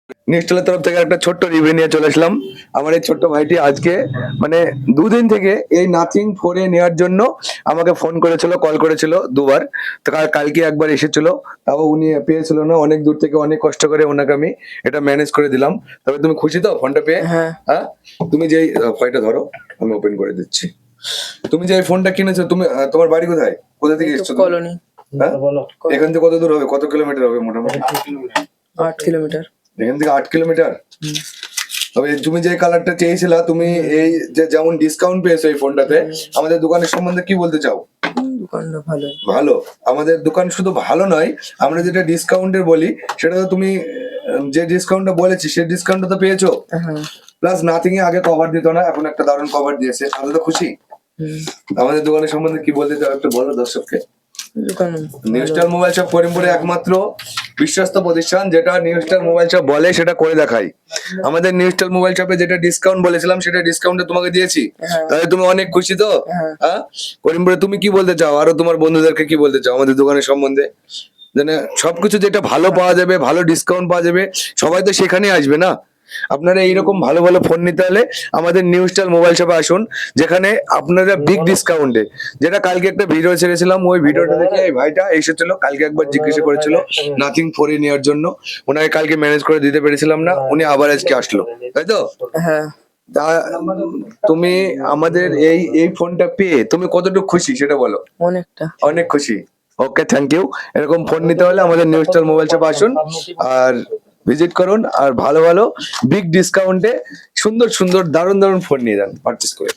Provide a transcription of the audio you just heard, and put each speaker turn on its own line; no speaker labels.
নিউজটালের তরফ থেকে একটা ছোট্ট রিভিউ নিয়ে চলে আসলাম। আমার এই ছোট্ট ভাইটি আজকে মানে দুদিন থেকে এই নাথিং ফোরে নেওয়ার জন্য আমাকে ফোন করেছিল, কল করেছিল দুবার। তো কালকে একবার এসেছিল, তাও উনি পেয়েছিল না, অনেক দূর থেকে অনেক কষ্ট করে ওনাকে আমি এটা ম্যানেজ করে দিলাম। তবে তুমি খুশি তো ফোনটা পেয়ে?
হ্যাঁ।
হ্যাঁ, তুমি যেই ফয়টা ধরো, আমি ওপেন করে দিচ্ছি। তুমি যে ফোনটা কিনেছো, তুমি তোমার বাড়ি কোথায়, কোথা থেকে এসেছো তুমি?
কলোনি।
হ্যাঁ, এখান থেকে কত দূর হবে, কত কিলোমিটার হবে মোটামুটি?
8 কিলোমিটার।
এখান থেকে 8 কিলোমিটার। তবে তুমি যে কালারটা চেয়েছিলা, তুমি এই যে যেমন ডিসকাউন্ট পেয়েছো এই ফোনটাতে, আমাদের দোকানের সম্বন্ধে কি বলতে চাও?
দোকানটা ভালো।
ভালো। আমাদের দোকান শুধু ভালো নয়, আমরা যেটা ডিসকাউন্টের বলি সেটা তো তুমি যে ডিসকাউন্টটা বলেছি সেই ডিসকাউন্টটা তো পেয়েছো।
হ্যাঁ।
প্লাস নাথিং এ আগে কভার দিত না, এখন একটা দারুণ কভার দিয়েছে, তাহলে তো খুশি। আমাদের দোকানের সম্বন্ধে কি বলতে চাও একটু বলো দর্শককে।
দোকান
নিউ স্টার মোবাইল শপ করিমপুরে একমাত্র বিশ্বস্ত প্রতিষ্ঠান যেটা নিউ স্টার মোবাইল শপ বলে সেটা করে দেখাই। আমাদের নিউ স্টার মোবাইল শপে যেটা ডিসকাউন্ট বলেছিলাম সেটা ডিসকাউন্টে তোমাকে দিয়েছি, তাহলে তুমি অনেক খুশি তো? হ্যাঁ, করিমপুরে তুমি কি বলতে চাও, আরো তোমার বন্ধুদেরকে কি বলতে চাও আমাদের দোকানের সম্বন্ধে? মানে সবকিছু যেটা ভালো পাওয়া যাবে, ভালো ডিসকাউন্ট পাওয়া যাবে, সবাই তো সেখানে আসবে না। আপনারা এইরকম ভালো ভালো ফোন নিতে হলে আমাদের নিউ স্টার মোবাইল শপে আসুন, যেখানে আপনারা বিগ ডিসকাউন্টে, যেটা কালকে একটা ভিডিও ছেড়েছিলাম, ওই ভিডিওটা দেখে এই ভাইটা এসেছিল, কালকে একবার জিজ্ঞাসা করেছিল নাথিং ফোরে নেওয়ার জন্য, ওনাকে কালকে ম্যানেজ করে দিতে পেরেছিলাম না, উনি আবার আজকে আসলো, তাই তো?
হ্যাঁ।
তা তুমি আমাদের এই এই ফোনটা পেয়ে তুমি কতটুকু খুশি সেটা বলো।
অনেকটা।
অনেক খুশি। ওকে, থ্যাংক ইউ। এরকম ফোন নিতে হলে আমাদের নিউ স্টার মোবাইল শপে আসুন আর ভিজিট করুন, আর ভালো ভালো বিগ ডিসকাউন্টে সুন্দর সুন্দর দারুণ দারুণ ফোন নিয়ে যান পারচেস করে।